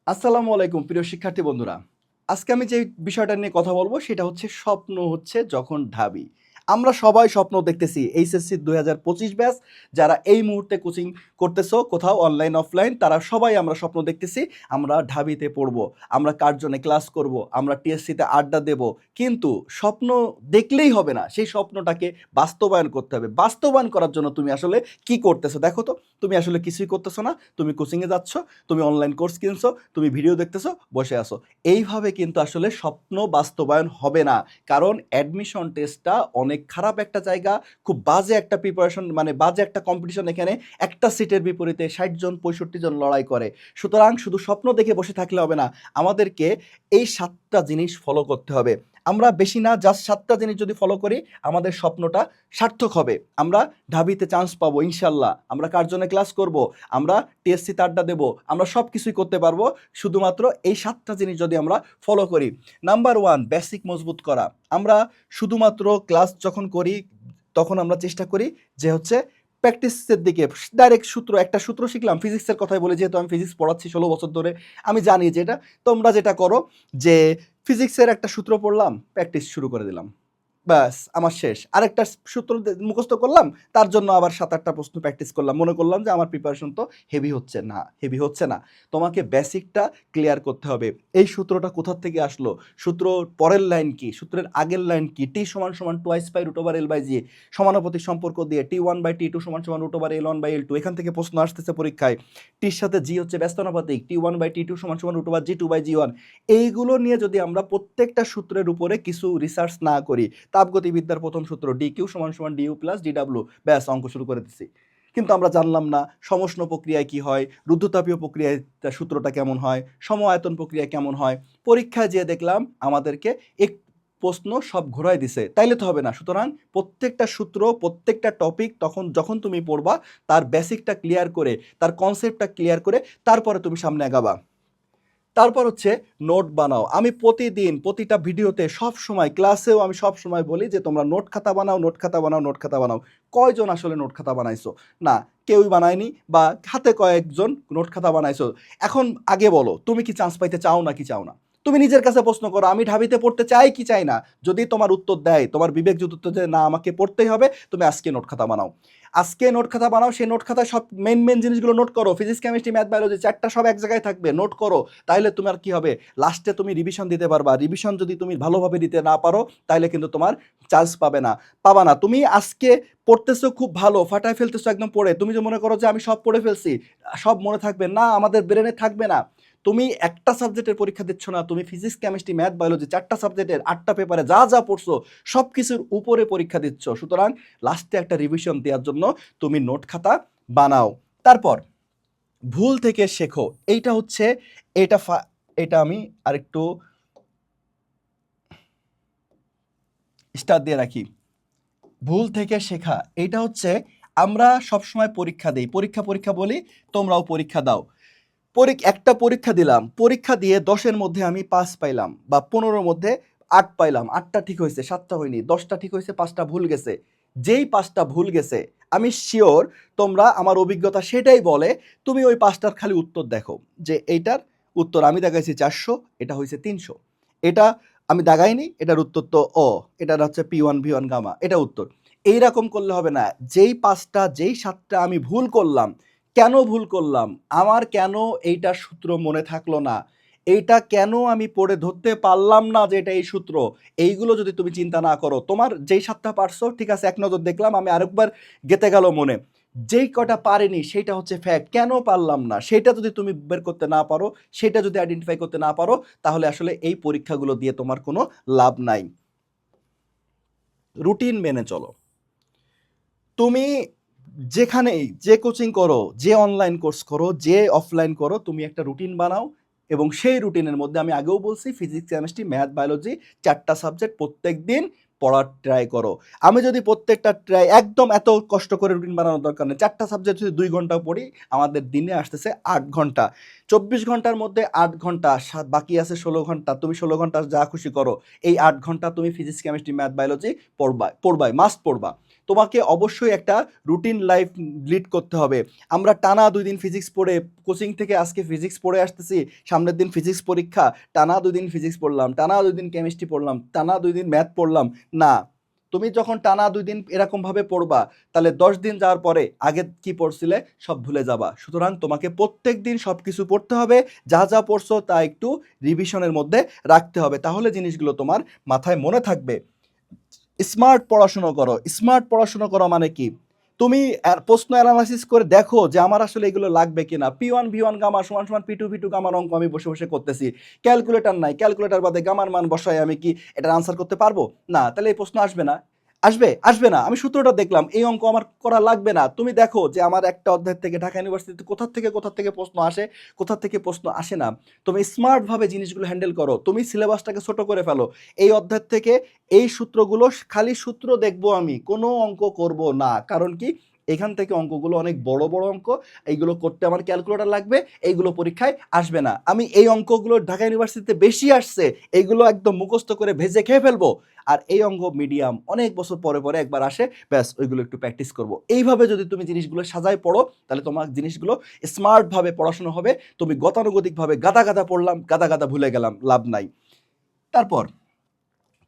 আসসালামু আলাইকুম প্রিয় শিক্ষার্থী বন্ধুরা। আজকে আমি যে বিষয়টা নিয়ে কথা বলবো সেটা হচ্ছে স্বপ্ন হচ্ছে যখন ঢাবি। আমরা সবাই স্বপ্ন দেখতেছি এইচএসসি ২০২৫ ব্যাচ যারা এই মুহূর্তে কোচিং করতেছো কোথাও অনলাইন অফলাইন তারা সবাই আমরা স্বপ্ন দেখতেছি আমরা ঢাবিতে পড়বো, আমরা কার্জনে ক্লাস করব, আমরা টিএসসিতে আড্ডা দেব। কিন্তু স্বপ্ন দেখলেই হবে না, সেই স্বপ্নটাকে বাস্তবায়ন করতে হবে। বাস্তবায়ন করার জন্য তুমি আসলে কি করতেছো দেখো তো। তুমি আসলে কিছুই করতেছো না, তুমি কোচিংয়ে যাচ্ছ, তুমি অনলাইন কোর্স কিনছো, তুমি ভিডিও দেখতেছো, বসে আসো। এইভাবে কিন্তু আসলে স্বপ্ন বাস্তবায়ন হবে না। কারণ অ্যাডমিশন টেস্টটা অনেক খারাপ একটা জায়গা, খুব বাজে একটা প্রিপারেশন, মানে বাজে একটা কম্পিটিশন। এখানে একটা সিটের বিপরীতে ৬০ জন ৬৫ জন লড়াই করে। সুতরাং শুধু স্বপ্ন দেখে বসে থাকলে হবে না, আমাদেরকে এই ৭টা জিনিস ফলো করতে হবে। আমরা বেশি না, জাস্ট ৭টা জিনিস যদি ফলো করি আমাদের স্বপ্নটা সার্থক হবে। আমরা ঢাবিতে চান্স পাবো ইনশাল্লাহ, আমরা কার্জনে ক্লাস করব, আমরা টিএসসিতে আড্ডা দেবো, আমরা সব কিছুই করতে পারবো শুধুমাত্র এই ৭টা জিনিস যদি আমরা ফলো করি। নাম্বার 1, বেসিক মজবুত করা। আমরা শুধুমাত্র ক্লাস যখন করি তখন আমরা চেষ্টা করি যে হচ্ছে প্র্যাকটিসের দিকে ডাইরেক্ট সূত্র, একটা সূত্র শিখলাম, ফিজিক্সের কথাই বলি, যেহেতু আমি ফিজিক্স পড়াচ্ছি ১৬ বছর ধরে, আমি জানি যে এটা তোমরা যেটা করো যে ফিজিক্সের একটা সূত্র পড়লাম, প্র্যাকটিস শুরু করে দিলাম, ব্যাস আমার শেষ। আরেকটা সূত্র মুখস্থ করলাম, তার জন্য আবার ৭-৮টা প্রশ্ন প্র্যাকটিস করলাম, মনে করলাম যে আমার প্রিপারেশন তো হেভি হচ্ছে না। হেভি হচ্ছে না, তোমাকে বেসিকটা ক্লিয়ার করতে হবে। এই সূত্রটা কোথা থেকে আসলো, সূত্র পরের লাইন কি, সূত্রের আগের লাইন কি, টি সমান সমান twice pi root over L by g, সমানুপাতিক সম্পর্ক দিয়ে T1/T2 সমান সমান রুট ওভার L1/L2। এখান থেকে প্রশ্ন আসতেছে পরীক্ষায়। টির সাথে জি হচ্ছে ব্যস্তানুপাতিক, T1/T2 সমান সমান রুট ওভার G2/G1। এইগুলো নিয়ে যদি আমরা প্রত্যেকটা সূত্রের উপরে কিছু রিসার্চ না করি, তাপগতিবিদ্যার প্রথম সূত্র ডিকিউ সমান সমান ডিইউ প্লাস ডিডাব্লিউ, ব্যাস অঙ্ক শুরু করে দিচ্ছি। কিন্তু আমরা জানলাম না সমষ্ণ প্রক্রিয়ায় কি হয়, রুদ্ধতাপীয় প্রক্রিয়ায় সূত্রটা কেমন হয়, সম-আয়তন প্রক্রিয়া কেমন হয়। পরীক্ষায় যেয়ে দেখলাম আমাদেরকে এক প্রশ্ন সব ঘোরায় দিছে, তাইলে তো হবে না। সুতরাং প্রত্যেকটা সূত্র, প্রত্যেকটা টপিক যখন তুমি পড়বা, তার বেসিকটা ক্লিয়ার করে, তার কনসেপ্টটা ক্লিয়ার করে তারপরে তুমি সামনে আগাবা। তারপর হচ্ছে নোট বানাও। আমি প্রতিদিন প্রতিটা ভিডিওতে সব সময়, ক্লাসেও আমি সব সময় বলি যে তোমরা নোট খাতা বানাও, নোট খাতা বানাও, নোট খাতা বানাও। কয়জন আসলে নোট খাতা বানাইছো? না, কেউই বানায়নি, বা হাতে কয়েকজন নোট খাতা বানাইছো। এখন আগে বলো, তুমি কি চান্স পাইতে চাও না কি চাও না? তুমি নিজের কাছে প্রশ্ন করো, আমি ঢাবিতে পড়তে চাই কি চাই না। যদি তোমার উত্তর দেয়, তোমার বিবেক যদি উত্তর দেয় না আমাকে পড়তেই হবে, তুমি আজকে নোট খাতা বানাও। আজকে নোট খাতা বানাও, সেই নোট খাতায় সব মেন মেন জিনিসগুলো নোট করো। ফিজিক্স, কেমিস্ট্রি, ম্যাথ, বায়োলজি, চারটা সব এক জায়গায় থাকবে, নোট করো। তাইলে তোমার কি হবে, লাস্টে তুমি রিভিশন দিতে পারবা। রিভিশন যদি তুমি ভালোভাবে দিতে না পারো, তাইলে কিন্তু তোমার চান্স পাবা না। তুমি আজকে পড়তেছো খুব ভালো, ফাটায় ফেলতেছো একদম পড়ে, তুমি যে মনে করো যে আমি সব পড়ে ফেলছি, সব মনে থাকবে না, আমাদের ব্রেনে থাকবে না। তুমি একটা সাবজেক্টের পরীক্ষা দিচ্ছ না, তুমি ফিজিক্স, কেমিস্ট্রি, ম্যাথ, বায়োলজি, চারটা সাবজেক্টের 8টা পেপারে যা যা পড়ছো সব কিছুর উপরে পরীক্ষা দিচ্ছ। সুতরাং লাস্টে একটা রিভিশন দেওয়ার জন্য তুমি নোট খাতা বানাও। তারপর ভুল থেকে শেখো। এইটা হচ্ছে, এটা এটা আমি আরেকটু স্টার দিয়ে রাখি। ভুল থেকে শেখা, এইটা হচ্ছে, আমরা সবসময় পরীক্ষা দিই, পরীক্ষা পরীক্ষা বলি, তোমরাও পরীক্ষা দাও। একটা পরীক্ষা দিলাম, পরীক্ষা দিয়ে 10-এর মধ্যে আমি 5 পাইলাম, বা 15-এর মধ্যে 8 পাইলাম। 8টা ঠিক হয়েছে, 7টা হয়নি, 10টা ঠিক হয়েছে, 5টা ভুল গেছে। যেই 5টা ভুল গেছে, আমি শিওর তোমরা, আমার অভিজ্ঞতা সেটাই বলে, তুমি ওই 5টার খালি উত্তর দেখো, যে এইটার উত্তর আমি দেখাইছি 400, এটা হয়েছে 300। এটা আমি দাগাইনি, এটার উত্তর তো এটার হচ্ছে P1V1 গামা, এটা উত্তর। এইরকম করলে হবে না। যেই 5টা, যেই 7টা আমি ভুল করলাম, কেন ভুল করলাম, আমার কেন এইটার সূত্র মনে থাকলো না, এইটা কেন আমি পড়ে ধরতে পারলাম না যে এটা এই সূত্র, এইগুলো যদি তুমি চিন্তা না করো, তোমার যেই 7টা পারছো ঠিক আছে, এক নজর দেখলাম, আমি আরেকবার গেতে গেল মনে, যেই কটা পারেনি সেটা হচ্ছে ফ্যাক্ট, কেন পারলাম না সেটা যদি তুমি বের করতে না পারো, সেটা যদি আইডেন্টিফাই করতে না পারো, তাহলে আসলে এই পরীক্ষাগুলো দিয়ে তোমার কোনো লাভ নাই। রুটিন মেনে চলো। তুমি যেখানেই, যে কোচিং করো, যে অনলাইন কোর্স করো, যে অফলাইন করো, তুমি একটা রুটিন বানাও, এবং সেই রুটিনের মধ্যে, আমি আগেও বলছি, ফিজিক্স, কেমিস্ট্রি, ম্যাথ, বায়োলজি, 4টা সাবজেক্ট প্রত্যেক দিন পড়ার ট্রাই করো। আমি যদি প্রত্যেকটা ট্রাই, একদম এত কষ্ট করে রুটিন বানানোর দরকার নেই, 4টা সাবজেক্ট যদি 2 ঘন্টা পড়ি, আমাদের দিনে আসতেছে 8 ঘন্টা। 24 ঘন্টার মধ্যে 8 ঘন্টা, বাকি আছে 16 ঘন্টা। তুমি 16 ঘন্টা যা খুশি করো, এই 8 ঘন্টা তুমি ফিজিক্স, কেমিস্ট্রি, ম্যাথ, বায়োলজি পড়বাই, মাস্ট পড়বা। তোমাকে অবশ্যই একটা রুটিন লাইফ লিড করতে হবে। আমরা টানা 2 দিন ফিজিক্স পড়ে কোচিং থেকে আজকে ফিজিক্স পড়ে আসতেছি, সামনের দিন ফিজিক্স পরীক্ষা, টানা 2 দিন ফিজিক্স পড়লাম, টানা 2 দিন কেমিস্ট্রি পড়লাম, টানা 2 দিন ম্যাথ পড়লাম, না। তুমি যখন টানা 2 দিন এরকমভাবে পড়বা, তাহলে 10 দিন যাওয়ার পরে আগে কি পড়ছিলে সব ভুলে যাবা। সুতরাং তোমাকে প্রত্যেক দিন সব কিছু পড়তে হবে, যা যা পড়ছো তা একটু রিভিশনের মধ্যে রাখতে হবে, তাহলে জিনিসগুলো তোমার মাথায় মনে থাকবে। স্মার্ট পড়াশুনো করো। স্মার্ট পড়াশুনো করো মানে কি? তুমি প্রশ্ন অ্যানালাইসিস করে দেখো যে আমার আসলে এগুলো লাগবে কিনা। P1 V1 গামা সমান সমান P2 V2 গামার অঙ্ক আমি বসে বসে করতেছি, ক্যালকুলেটর নাই, ক্যালকুলেটর বাদে গামার মান বসায় আমি কি এটার আনসার করতে পারবো? না, তাহলে এই প্রশ্ন আসবে না। আসবে না। আমি সূত্রটা দেখলাম, এই অঙ্ক আমার করা লাগবে না। তুমি দেখো যে আমার একটা অধ্যায় থেকে ঢাকা ইউনিভার্সিটিতে কোথা থেকে প্রশ্ন আসে, কোথা থেকে প্রশ্ন আসে না। তুমি স্মার্টভাবে জিনিসগুলো হ্যান্ডেল করো, তুমি সিলেবাসটাকে ছোট করে ফেলো। এই অধ্যায় থেকে এই সূত্রগুলো, খালি সূত্র দেখবো আমি, কোনো অঙ্ক করব না। কারণ কি, এখান থেকে অঙ্কগুলো অনেক বড় বড় অঙ্ক, এইগুলো করতে আমার ক্যালকুলেটর লাগবে, এইগুলো পরীক্ষায় আসবে না। আমি এই অঙ্কগুলো ঢাকা ইউনিভার্সিটিতে বেশি আসছে, এইগুলো একদম মুখস্থ করে ভেজে খেয়ে ফেলবো। আর এই অঙ্ক মিডিয়াম, অনেক বছর পরে পরে একবার আসে, ব্যাস ওইগুলো একটু প্র্যাকটিস করব। এইভাবে যদি তুমি জিনিসগুলো সাজায় পড়ো, তাহলে তোমার জিনিসগুলো স্মার্টভাবে পড়াশোনা হবে। তুমি গতানুগতিকভাবে গাদা গাদা পড়লাম, গাদা গাদা ভুলে গেলাম, লাভ নাই। তারপর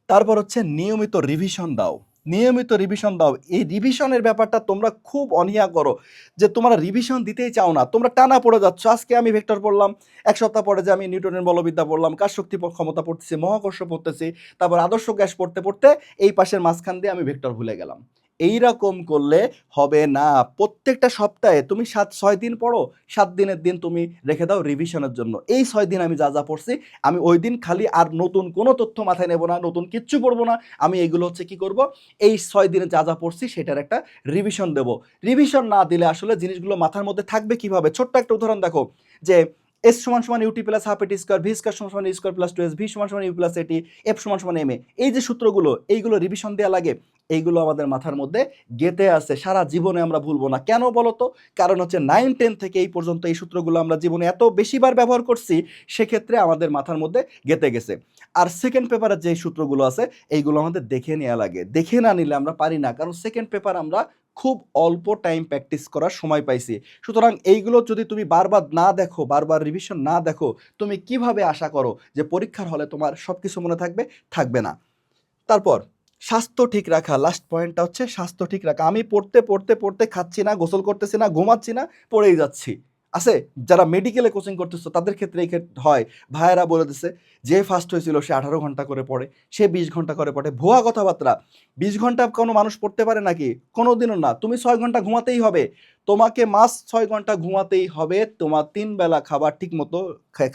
তারপর হচ্ছে নিয়মিত রিভিশন দাও। নিয়মিত রিভিশন দাও। এই রিভিশনের ব্যাপারটা তোমরা খুব অনীহা করো, যে তোমরা রিভিশন দিতেই চাও না, তোমরা টানা পড়ে যাচ্ছ। আজকে আমি ভেক্টর পড়লাম, এক সপ্তাহ পরে যে আমি নিউটনের বলবিদ্যা পড়লাম, কার শক্তি ক্ষমতা পড়তেছি, মহাকর্ষ পড়তেছি, তারপর আদর্শ গ্যাস পড়তে পড়তে এই পাশের মাঝখান দিয়ে আমি ভেক্টর ভুলে গেলাম। এইরকম করলে হবে না। প্রত্যেকটা সপ্তাহে তুমি 7-6 দিন পড়ো, 7 দিনের দিন তুমি রেখে দাও রিভিশনের জন্য। এই 6 দিন আমি যা যা পড়ছি, আমি ওই দিন খালি আর নতুন কোনো তথ্য মাথায় নেব না, নতুন কিচ্ছু পড়বো না। আমি এগুলো হচ্ছে কি করব, এই 6 দিনে যা যা পড়ছি সেটার একটা রিভিশন দেব। রিভিশন না দিলে আসলে জিনিসগুলো মাথার মধ্যে থাকবে কিভাবে? ছোট্ট একটা উদাহরণ দেখো, যে এস সমান সমান ইউটি প্লাস হাফ এটি স্কোয়ার, ভি স্কোয়ার সমান সমান you square plus 2s, V সমান সমান ইউ প্লাস এটি, এফ সমান সমান এম এ, এই যে সূত্রগুলো, এইগুলো রিভিশন দেওয়া লাগে। এইগুলো আমাদের মাথার মধ্যে গেঁথে আছে, সারা জীবনে আমরা ভুলবো না। কেন বলো তো? কারণ হচ্ছে 9-10 থেকে এই পর্যন্ত এই সূত্রগুলো আমরা জীবনে এত বেশিবার ব্যবহার করছি, সেক্ষেত্রে আমাদের মাথার মধ্যে গেঁথে গেছে। আর সেকেন্ড পেপারের যে সূত্রগুলো আছে, এইগুলো আমাদের দেখে নেওয়া লাগে। দেখে না নিলে আমরা পারি না, কারণ সেকেন্ড পেপার আমরা খুব অল্প টাইম প্র্যাকটিস করার সময় পাইছি। সুতরাং এইগুলো যদি তুমি বারবার না দেখো, বারবার রিভিশন না দেখো, তুমি কিভাবে আশা করো যে পরীক্ষার হলে তোমার সব কিছু মনে থাকবে? থাকবে না। তারপর স্বাস্থ্য ঠিক রাখা, লাস্ট পয়েন্টটা হচ্ছে স্বাস্থ্য ঠিক রাখা। আমি পড়তে পড়তে পড়তে খাচ্ছি না, গোসল করতেছি না, ঘুমাচ্ছি না, পড়েই যাচ্ছি। আছে যারা মেডিকেলে কোচিং করতেছো, তাদের ক্ষেত্রে এই ক্ষেত্রে হয়, ভাইয়েরা বলে দিচ্ছে যে ফার্স্ট হয়েছিল সে 18 ঘন্টা করে পড়ে, সে 20 ঘন্টা করে পড়ে। ভুয়া কথাবার্তা। 20 ঘন্টা কোনো মানুষ পড়তে পারে নাকি? কোনো দিনও না। তুমি 6 ঘন্টা ঘুমাতেই হবে, তোমাকে মাস 6 ঘন্টা ঘুমাতেই হবে, তোমার 3 বেলা খাবার ঠিক মতো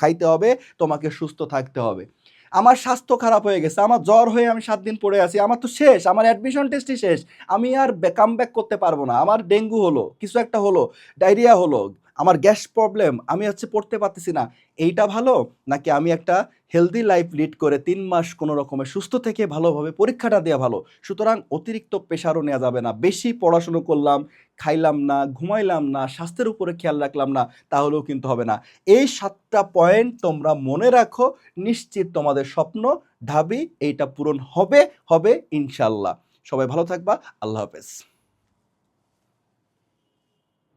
খাইতে হবে, তোমাকে সুস্থ থাকতে হবে। আমার স্বাস্থ্য খারাপ হয়ে গেছে, আমার জ্বর হয়ে আমি 7 দিন পড়ে আছি, আমার তো শেষ, আমার অ্যাডমিশন টেস্টই শেষ, আমি আর কাম ব্যাক করতে পারবো না। আমার ডেঙ্গু হলো, কিছু একটা হলো, ডায়রিয়া হলো, আমার গ্যাস প্রবলেম, আমি হচ্ছে পড়তে পারতেছি না। এইটা ভালো, নাকি আমি একটা হেলদি লাইফ লিড করে 3 মাস কোনো রকমের সুস্থ থেকে ভালোভাবে পরীক্ষাটা দেওয়া ভালো? সুতরাং অতিরিক্ত প্রেশারও নেওয়া যাবে না। বেশি পড়াশুনো করলাম, খাইলাম না, ঘুমাইলাম না, স্বাস্থ্যের উপরে খেয়াল রাখলাম না, তাহলেও কিন্তু হবে না। এই 7টা পয়েন্ট তোমরা মনে রাখো, নিশ্চিত তোমাদের স্বপ্ন ঢাবি এইটা পূরণ হবে, হবে ইনশাল্লাহ। সবাই ভালো থাকবা। আল্লাহ হাফেজ।